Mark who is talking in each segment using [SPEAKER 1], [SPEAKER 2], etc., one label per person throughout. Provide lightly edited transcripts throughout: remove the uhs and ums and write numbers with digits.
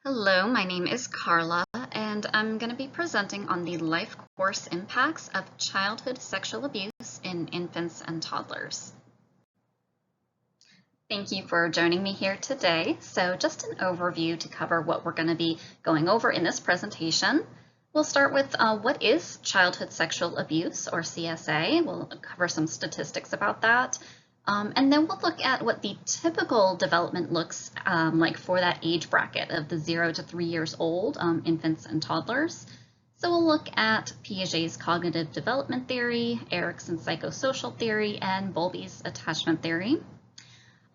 [SPEAKER 1] Hello, my name is Carla, and I'm going to be presenting on the life course impacts of childhood sexual abuse in infants and toddlers. Thank you for joining me here today. So just an overview to cover what we're going to be going over in this presentation. We'll start with what is childhood sexual abuse, or CSA. We'll cover some statistics about that. And then we'll look at what the typical development looks like for that age bracket of the 0 to 3 years old, infants and toddlers. So we'll look at Piaget's cognitive development theory, Erikson's psychosocial theory, and Bowlby's attachment theory.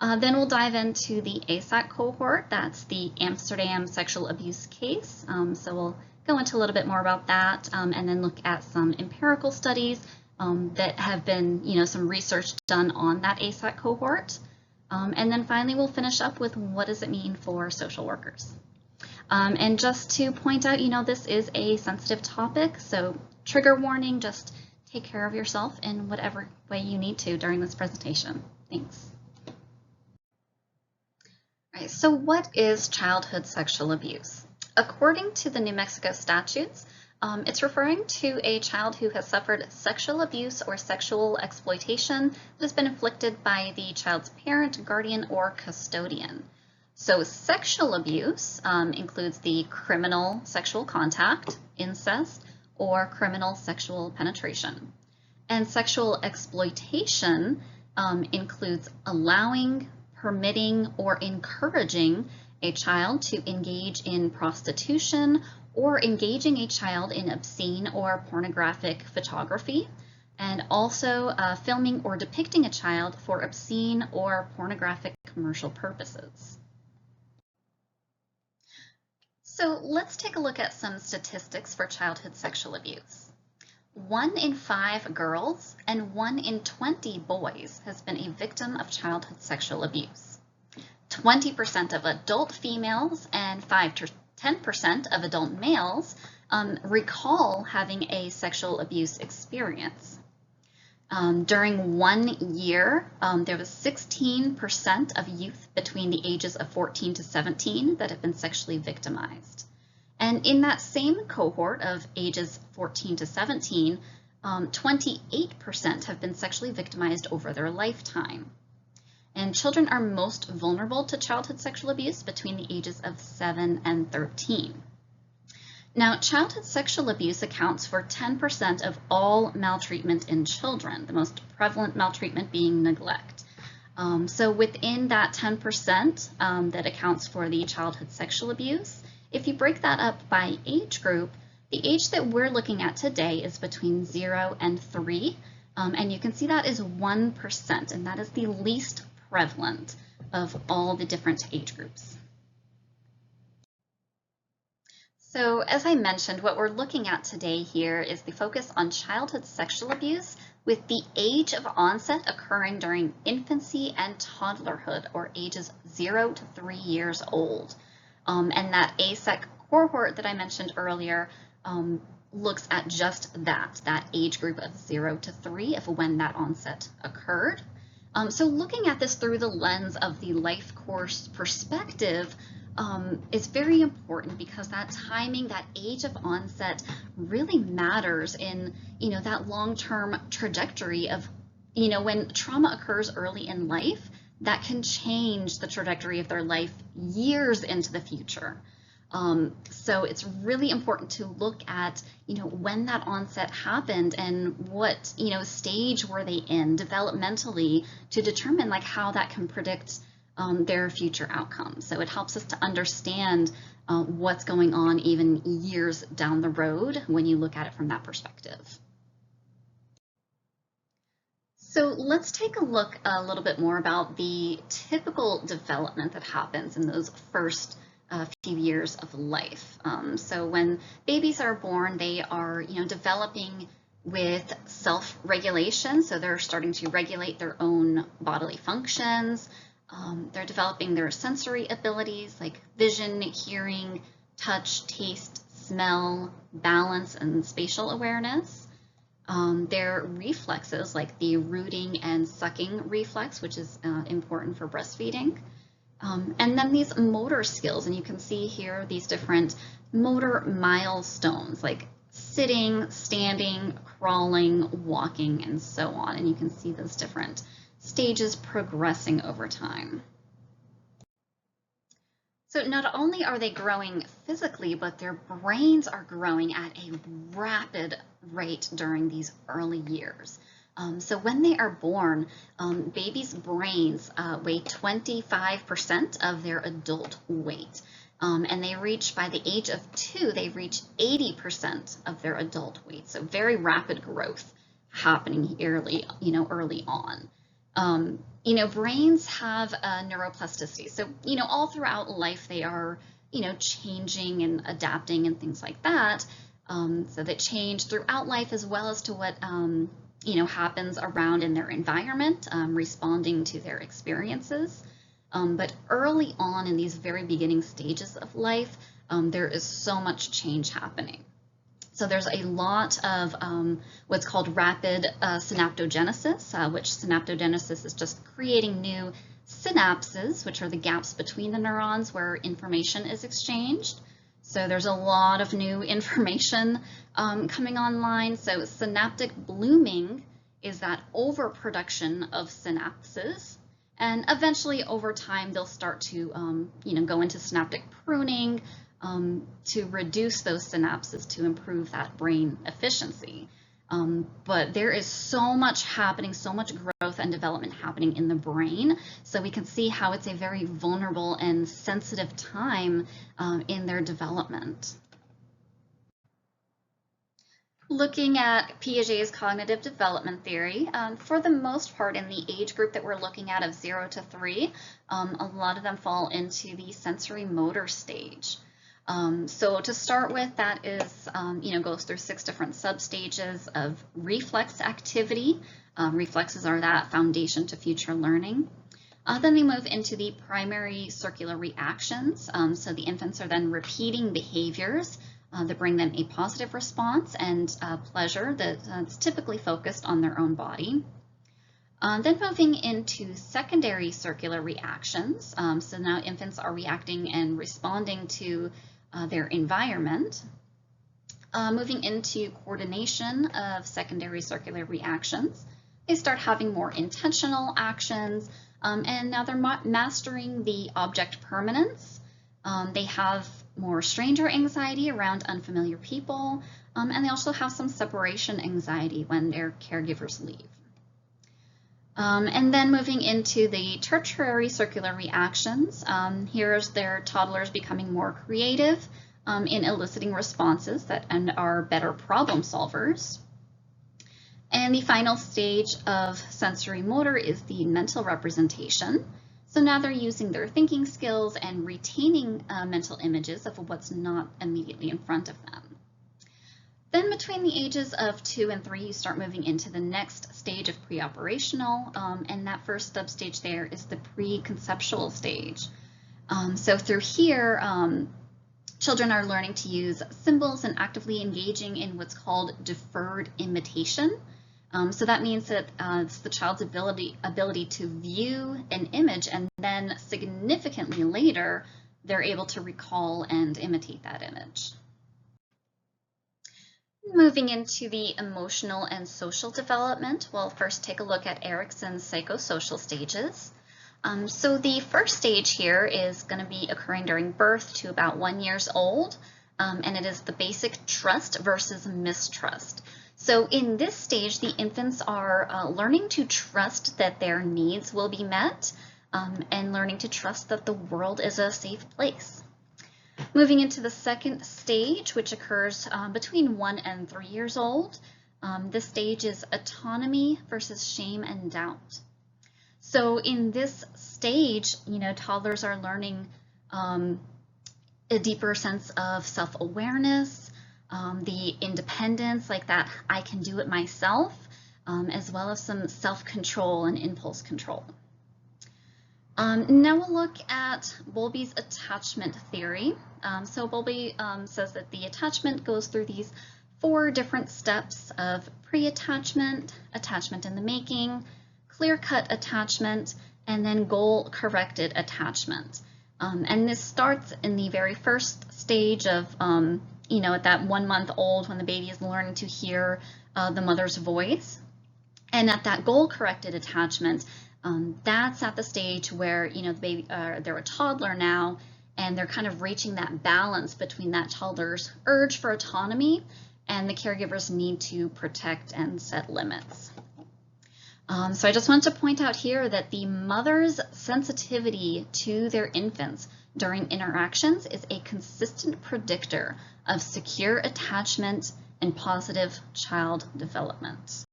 [SPEAKER 1] Then we'll dive into the ASAC cohort. That's the Amsterdam sexual abuse case. So we'll go into a little bit more about that, and then look at some empirical studies that have been, some research done on that ASAC cohort. And then finally, we'll finish up with what does it mean for social workers. And just to point out, this is a sensitive topic, so trigger warning, just take care of yourself in whatever way you need to during this presentation. Thanks. All right, so what is childhood sexual abuse? According to the New Mexico statutes, it's referring to a child who has suffered sexual abuse or sexual exploitation that has been inflicted by the child's parent, guardian, or custodian. So sexual abuse includes the criminal sexual contact, incest, or criminal sexual penetration. And sexual exploitation includes allowing, permitting, or encouraging a child to engage in prostitution or engaging a child in obscene or pornographic photography, and also filming or depicting a child for obscene or pornographic commercial purposes. So let's take a look at some statistics for childhood sexual abuse. 1 in 5 girls and 1 in 20 boys has been a victim of childhood sexual abuse. 20% of adult females and 5 to 10% of adult males recall having a sexual abuse experience. During 1 year, there was 16% of youth between the ages of 14 to 17 that have been sexually victimized. And in that same cohort of ages 14 to 17, 28% have been sexually victimized over their lifetime. And children are most vulnerable to childhood sexual abuse between the ages of 7 and 13. Now, childhood sexual abuse accounts for 10% of all maltreatment in children, the most prevalent maltreatment being neglect. So within that 10% that accounts for the childhood sexual abuse, if you break that up by age group, the age that we're looking at today is between 0 and 3, and you can see that is 1%, and that is the least prevalent of all the different age groups. So as I mentioned, what we're looking at today here is the focus on childhood sexual abuse with the age of onset occurring during infancy and toddlerhood, or ages 0 to 3 years old. And that ASEC cohort that I mentioned earlier looks at just that age group of 0 to 3 of when that onset occurred. So looking at this through the lens of the life course perspective is very important, because that timing, that age of onset really matters in, that long-term trajectory of, when trauma occurs early in life, that can change the trajectory of their life years into the future. So it's really important to look at, when that onset happened and what, stage were they in developmentally, to determine how that can predict their future outcomes. So it helps us to understand what's going on even years down the road when you look at it from that perspective. So let's take a look a little bit more about the typical development that happens in those first few years of life. So when babies are born, they are, developing with self-regulation. So they're starting to regulate their own bodily functions. They're developing their sensory abilities like vision, hearing, touch, taste, smell, balance, and spatial awareness. Their reflexes like the rooting and sucking reflex, which is important for breastfeeding. And then these motor skills, and you can see here these different motor milestones like sitting, standing, crawling, walking, and so on. And you can see those different stages progressing over time. So not only are they growing physically, but their brains are growing at a rapid rate during these early years. So when they are born, babies' brains weigh 25% of their adult weight. And they reach, by the age of 2, they reach 80% of their adult weight. So very rapid growth happening early on. Brains have neuroplasticity. So, all throughout life, they are, changing and adapting and things like that. So they change throughout life as well as to what, happens around in their environment, responding to their experiences. But early on in these very beginning stages of life, there is so much change happening. So there's a lot of what's called rapid synaptogenesis, which synaptogenesis is just creating new synapses, which are the gaps between the neurons where information is exchanged. So there's a lot of new information coming online. So synaptic blooming is that overproduction of synapses. And eventually over time, they'll start to go into synaptic pruning, to reduce those synapses to improve that brain efficiency. But there is so much happening, so much growth and development happening in the brain. So we can see how it's a very vulnerable and sensitive time in their development. Looking at Piaget's cognitive development theory, for the most part in the age group that we're looking at of 0 to 3, a lot of them fall into the sensory motor stage. So to start with, that is, goes through 6 different substages of reflex activity. Reflexes are that foundation to future learning. Then they move into the primary circular reactions. So the infants are then repeating behaviors that bring them a positive response and pleasure that's typically focused on their own body. Then moving into secondary circular reactions. So now infants are reacting and responding to their environment. Moving into coordination of secondary circular reactions, they start having more intentional actions, and now they're mastering the object permanence. They have more stranger anxiety around unfamiliar people, and they also have some separation anxiety when their caregivers leave. And then moving into the tertiary circular reactions, here's their toddlers becoming more creative in eliciting responses and are better problem solvers. And the final stage of sensory motor is the mental representation. So now they're using their thinking skills and retaining mental images of what's not immediately in front of them. Then between the ages of 2 and 3, you start moving into the next stage of preoperational, and that first substage there is the preconceptual stage. So through here, children are learning to use symbols and actively engaging in what's called deferred imitation. So that means that it's the child's ability to view an image, and then significantly later, they're able to recall and imitate that image. Moving into the emotional and social development, we'll first take a look at Erikson's psychosocial stages. So the first stage here is going to be occurring during birth to about 1 year old, and it is the basic trust versus mistrust. So in this stage, the infants are learning to trust that their needs will be met, and learning to trust that the world is a safe place. Moving into the second stage, which occurs between 1 and 3 years old, this stage is autonomy versus shame and doubt. So in this stage, toddlers are learning a deeper sense of self-awareness, the independence, like that I can do it myself, as well as some self-control and impulse control. Now we'll look at Bowlby's attachment theory. So Bowlby says that the attachment goes through these 4 different steps of pre-attachment, attachment in the making, clear-cut attachment, and then goal-corrected attachment. And this starts in the very first stage of, at that 1 month old when the baby is learning to hear the mother's voice. And at that goal-corrected attachment, that's at the stage where, the baby, they're a toddler now, and they're kind of reaching that balance between that toddler's urge for autonomy and the caregiver's need to protect and set limits. So I just want to point out here that the mother's sensitivity to their infants during interactions is a consistent predictor of secure attachment and positive child development.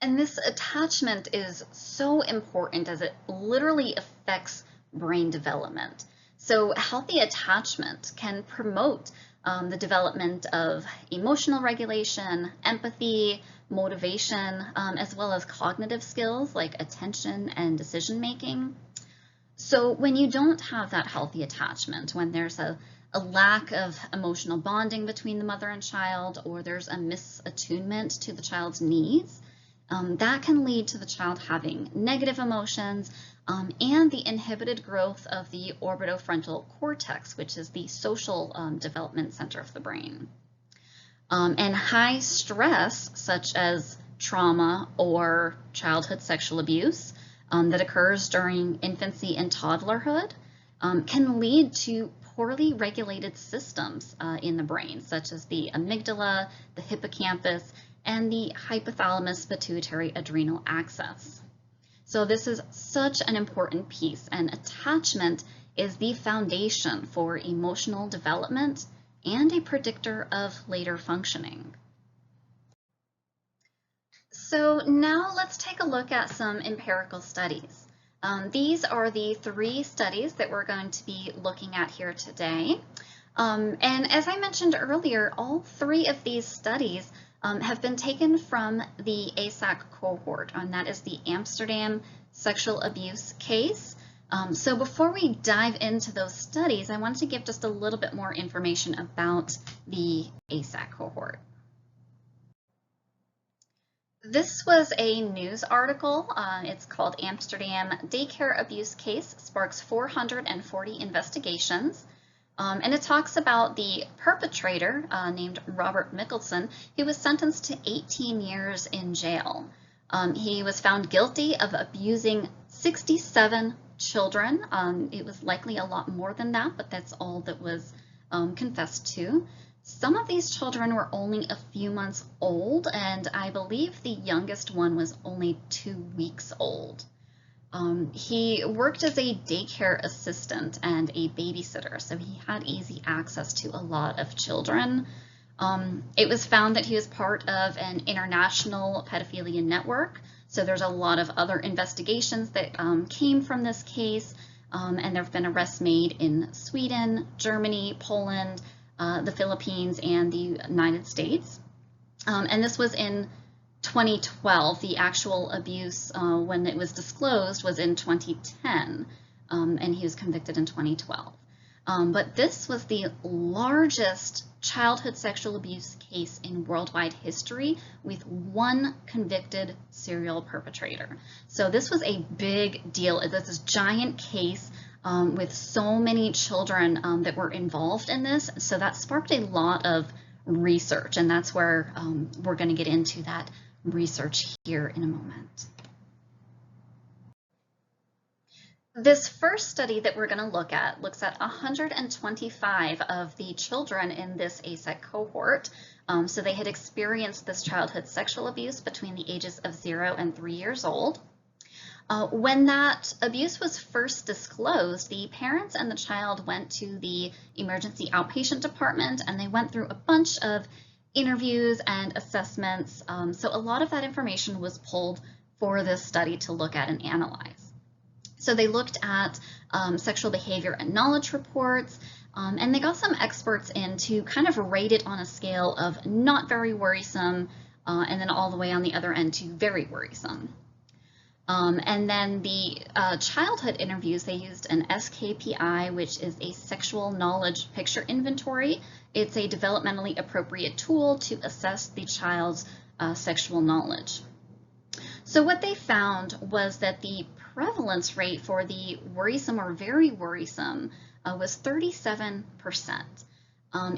[SPEAKER 1] And this attachment is so important as it literally affects brain development. So healthy attachment can promote the development of emotional regulation, empathy, motivation, as well as cognitive skills like attention and decision making. So when you don't have that healthy attachment, when there's a lack of emotional bonding between the mother and child, or there's a misattunement to the child's needs, that can lead to the child having negative emotions and the inhibited growth of the orbitofrontal cortex, which is the social development center of the brain. And high stress, such as trauma or childhood sexual abuse that occurs during infancy and toddlerhood, can lead to poorly regulated systems in the brain, such as the amygdala, the hippocampus, and the hypothalamus pituitary adrenal axis. So this is such an important piece, and attachment is the foundation for emotional development and a predictor of later functioning. So now let's take a look at some empirical studies. These are the 3 studies that we're going to be looking at here today. And as I mentioned earlier, all 3 of these studies have been taken from the ASAC cohort, and that is the Amsterdam sexual abuse case. So before we dive into those studies, I wanted to give just a little bit more information about the ASAC cohort. This was a news article. It's called Amsterdam Daycare Abuse Case Sparks 440 Investigations. And it talks about the perpetrator named Robert Mickelson, who was sentenced to 18 years in jail. He was found guilty of abusing 67 children. It was likely a lot more than that, but that's all that was confessed to. Some of these children were only a few months old, and I believe the youngest one was only 2 weeks old. He worked as a daycare assistant and a babysitter, so he had easy access to a lot of children. It was found that he was part of an international pedophilia network, so there's a lot of other investigations that came from this case, and there have been arrests made in Sweden, Germany, Poland, the Philippines, and the United States. And this was in 2012. The actual abuse, when it was disclosed, was in 2010, and he was convicted in 2012. But this was the largest childhood sexual abuse case in worldwide history with 1 convicted serial perpetrator. So this was a big deal. This giant case with so many children that were involved in this. So that sparked a lot of research, and that's where we're going to get into that research here in a moment. This first study that we're going to look at looks at 125 of the children in this ASEC cohort. So they had experienced this childhood sexual abuse between the ages of 0 and 3 years old. When that abuse was first disclosed, the parents and the child went to the emergency outpatient department, and they went through a bunch of interviews and assessments. So a lot of that information was pulled for this study to look at and analyze. So they looked at sexual behavior and knowledge reports, and they got some experts in to kind of rate it on a scale of not very worrisome, and then all the way on the other end to very worrisome. And then the childhood interviews, they used an SKPI, which is a sexual knowledge picture inventory. It's a developmentally appropriate tool to assess the child's sexual knowledge. So what they found was that the prevalence rate for the worrisome or very worrisome was 37%.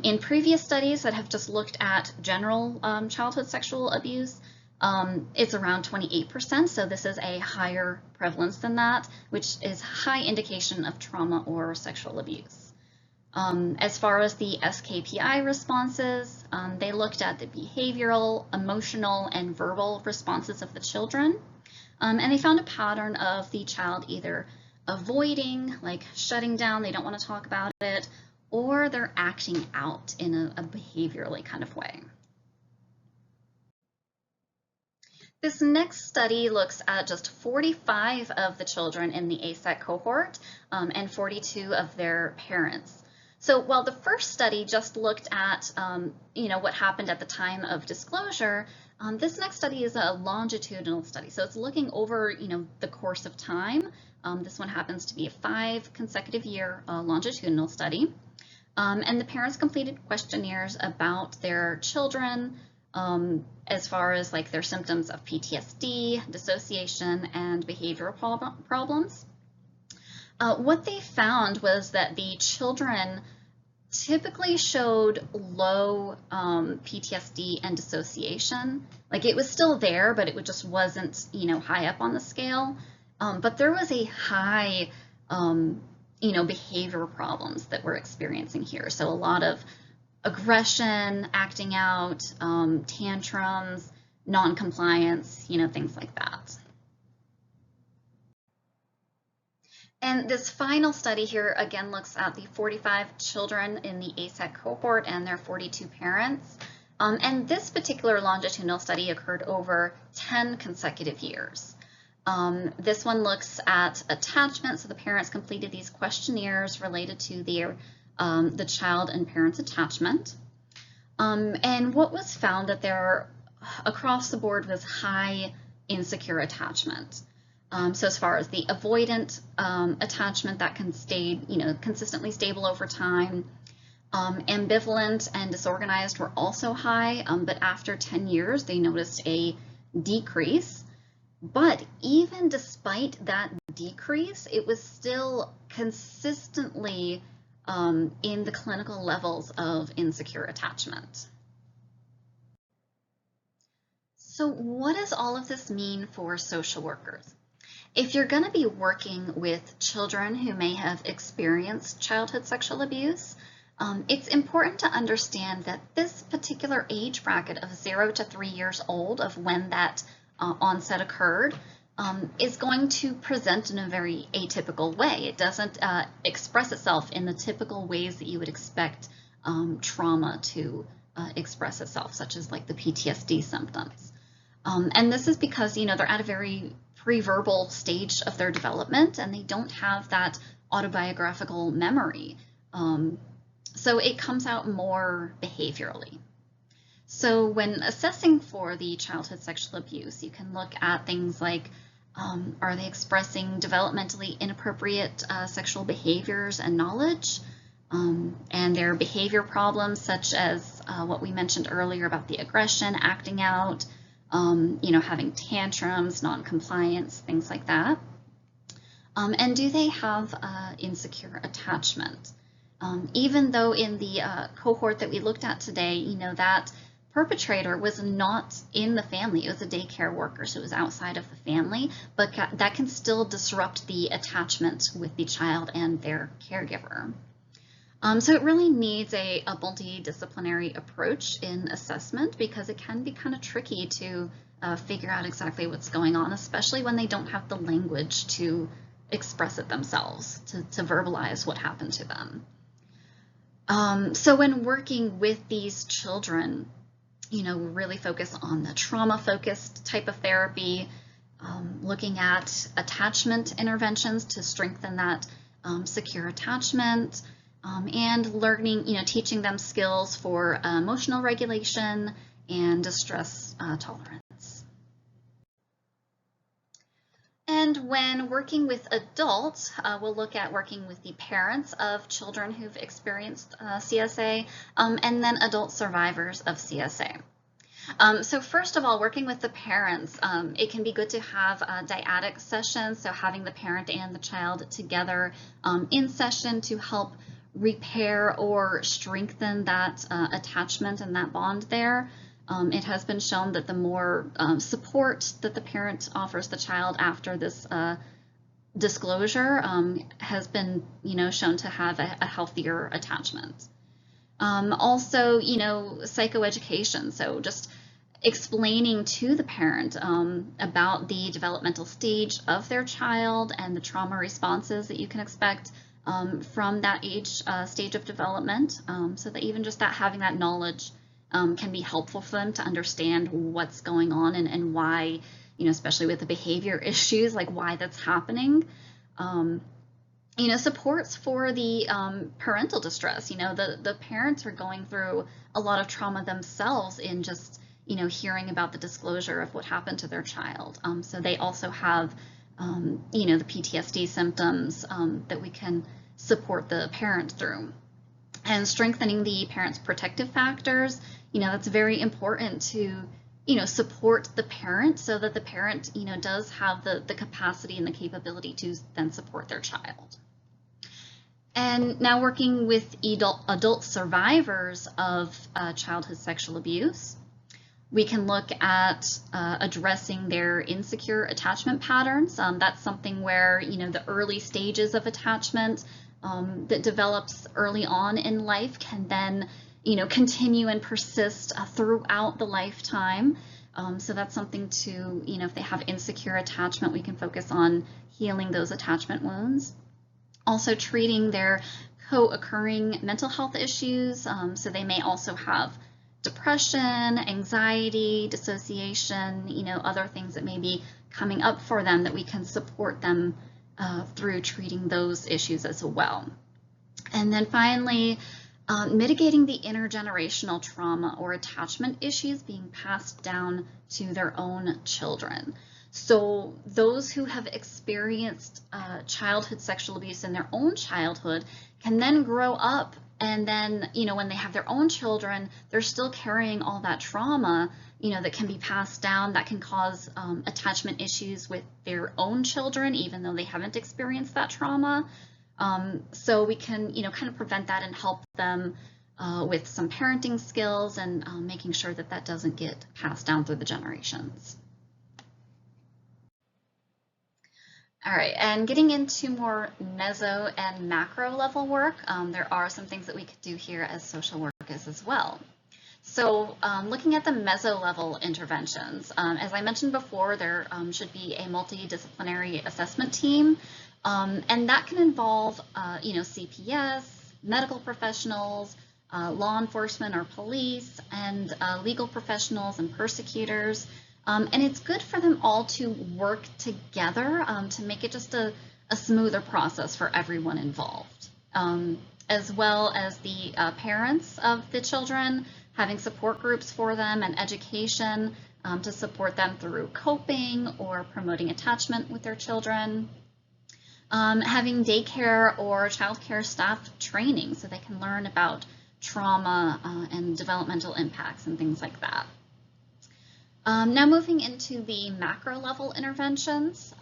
[SPEAKER 1] In previous studies that have just looked at general childhood sexual abuse, it's around 28%, so this is a higher prevalence than that, which is high indication of trauma or sexual abuse. As far as the SKPI responses, they looked at the behavioral, emotional, and verbal responses of the children, and they found a pattern of the child either avoiding, like shutting down, they don't want to talk about it, or they're acting out in a behaviorally kind of way. This next study looks at just 45 of the children in the ASEC cohort and 42 of their parents. So while the first study just looked at what happened at the time of disclosure, this next study is a longitudinal study. So it's looking over the course of time. This one happens to be a 5 consecutive year longitudinal study. And the parents completed questionnaires about their children as far as like their symptoms of PTSD, dissociation, and behavioral problems. What they found was that the children typically showed low PTSD and dissociation. Like it was still there, but it just wasn't, high up on the scale. But there was a high behavioral problems that we're experiencing here. So a lot of aggression, acting out, tantrums, non-compliance, things like that. And this final study here again looks at the 45 children in the ASEC cohort and their 42 parents. And this particular longitudinal study occurred over 10 consecutive years. This one looks at attachment, so the parents completed these questionnaires related to their the child and parent's attachment. And what was found that there across the board was high insecure attachment. So as far as the avoidant attachment that can stay, consistently stable over time, ambivalent and disorganized were also high, but after 10 years they noticed a decrease. But even despite that decrease, it was still consistently in the clinical levels of insecure attachment. So what does all of this mean for social workers? If you're going to be working with children who may have experienced childhood sexual abuse, it's important to understand that this particular age bracket of 0 to 3 years old of when that onset occurred is going to present in a very atypical way. It doesn't express itself in the typical ways that you would expect trauma to express itself, such as like the PTSD symptoms. And this is because, they're at a very pre-verbal stage of their development and they don't have that autobiographical memory. So it comes out more behaviorally. So when assessing for the childhood sexual abuse, you can look at things like, are they expressing developmentally inappropriate sexual behaviors and knowledge? And their behavior problems, such as what we mentioned earlier about the aggression, acting out, having tantrums, non-compliance, things like that. And do they have insecure attachment? Even though in the cohort that we looked at today, that perpetrator was not in the family, it was a daycare worker, so it was outside of the family, but that can still disrupt the attachment with the child and their caregiver. So it really needs a multidisciplinary approach in assessment because it can be kind of tricky to figure out exactly what's going on, especially when they don't have the language to express it themselves, to verbalize what happened to them. So when working with these children, really focus on the trauma-focused type of therapy, looking at attachment interventions to strengthen that secure attachment, and learning, teaching them skills for emotional regulation and distress tolerance. And when working with adults, we'll look at working with the parents of children who've experienced CSA, and then adult survivors of CSA. So first of all, working with the parents, it can be good to have dyadic sessions, so having the parent and the child together in session to help repair or strengthen that attachment and that bond there. It has been shown that the more support that the parent offers the child after this disclosure has been, shown to have a healthier attachment. Also, psychoeducation, so just explaining to the parent about the developmental stage of their child and the trauma responses that you can expect from that stage of development, so that even just having that knowledge can be helpful for them to understand what's going on and why, especially with the behavior issues, like why that's happening. Supports for the parental distress. The parents are going through a lot of trauma themselves in just, hearing about the disclosure of what happened to their child. So they also have, the PTSD symptoms that we can support the parent through. And strengthening the parent's protective factors, that's very important to, support the parent so that the parent, does have the capacity and the capability to then support their child. And now working with adult survivors of childhood sexual abuse, we can look at addressing their insecure attachment patterns. That's something where, the early stages of attachment that develops early on in life can then, continue and persist throughout the lifetime. So that's something to, if they have insecure attachment, we can focus on healing those attachment wounds. Also treating their co-occurring mental health issues. So they may also have depression, anxiety, dissociation, other things that may be coming up for them that we can support them through treating those issues as well. And then finally, mitigating the intergenerational trauma or attachment issues being passed down to their own children. So those who have experienced childhood sexual abuse in their own childhood can then grow up, and then, when they have their own children, they're still carrying all that trauma, that can be passed down, that can cause attachment issues with their own children, even though they haven't experienced that trauma. So we can, kind of prevent that and help them with some parenting skills and making sure that that doesn't get passed down through the generations. All right, and getting into more meso and macro level work, there are some things that we could do here as social workers as well. So looking at the meso level interventions, as I mentioned before, there should be a multidisciplinary assessment team, and that can involve, CPS, medical professionals, law enforcement or police, and legal professionals and persecutors. And it's good for them all to work together to make it just a smoother process for everyone involved, as well as the parents of the children, having support groups for them and education to support them through coping or promoting attachment with their children. Having daycare or childcare staff training so they can learn about trauma and developmental impacts and things like that. Now moving into the macro level interventions,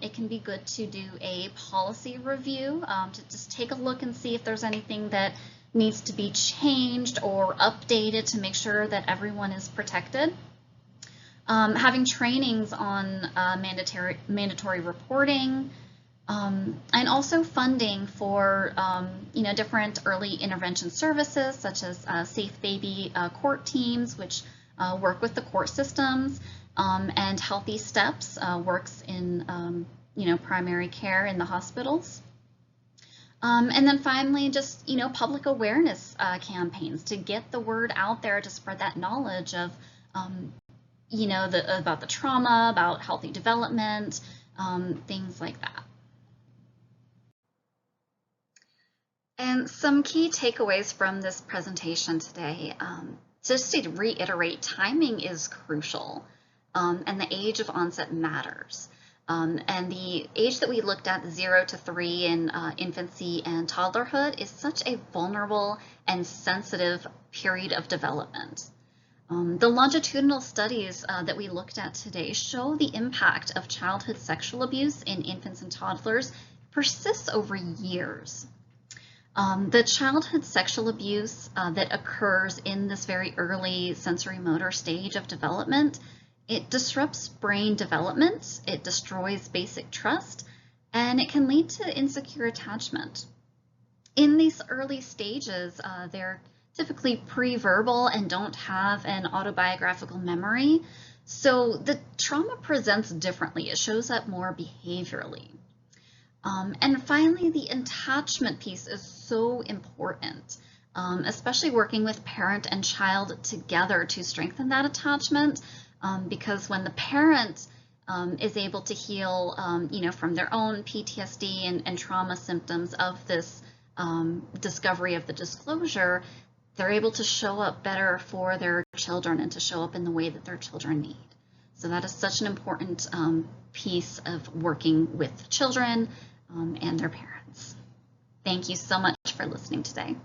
[SPEAKER 1] it can be good to do a policy review to just take a look and see if there's anything that needs to be changed or updated to make sure that everyone is protected. Having trainings on mandatory reporting, and also funding for different early intervention services such as Safe Baby court teams, which work with the court systems, and Healthy Steps works in primary care in the hospitals. And then finally, just public awareness campaigns to get the word out there to spread that knowledge of about the trauma, about healthy development, things like that. And some key takeaways from this presentation today. Just to reiterate, timing is crucial, and the age of onset matters. And the age that we looked at, 0 to 3 in infancy and toddlerhood, is such a vulnerable and sensitive period of development. The longitudinal studies that we looked at today show the impact of childhood sexual abuse in infants and toddlers persists over years. The childhood sexual abuse that occurs in this very early sensory motor stage of development, it disrupts brain development, it destroys basic trust, and it can lead to insecure attachment. In these early stages, they're typically pre-verbal and don't have an autobiographical memory, so the trauma presents differently. It shows up more behaviorally. And finally, the attachment piece is so important, especially working with parent and child together to strengthen that attachment, because when the parent is able to heal, from their own PTSD and trauma symptoms of this discovery of the disclosure, they're able to show up better for their children and to show up in the way that their children need. So that is such an important piece of working with children and their parents. Thank you so much for listening today.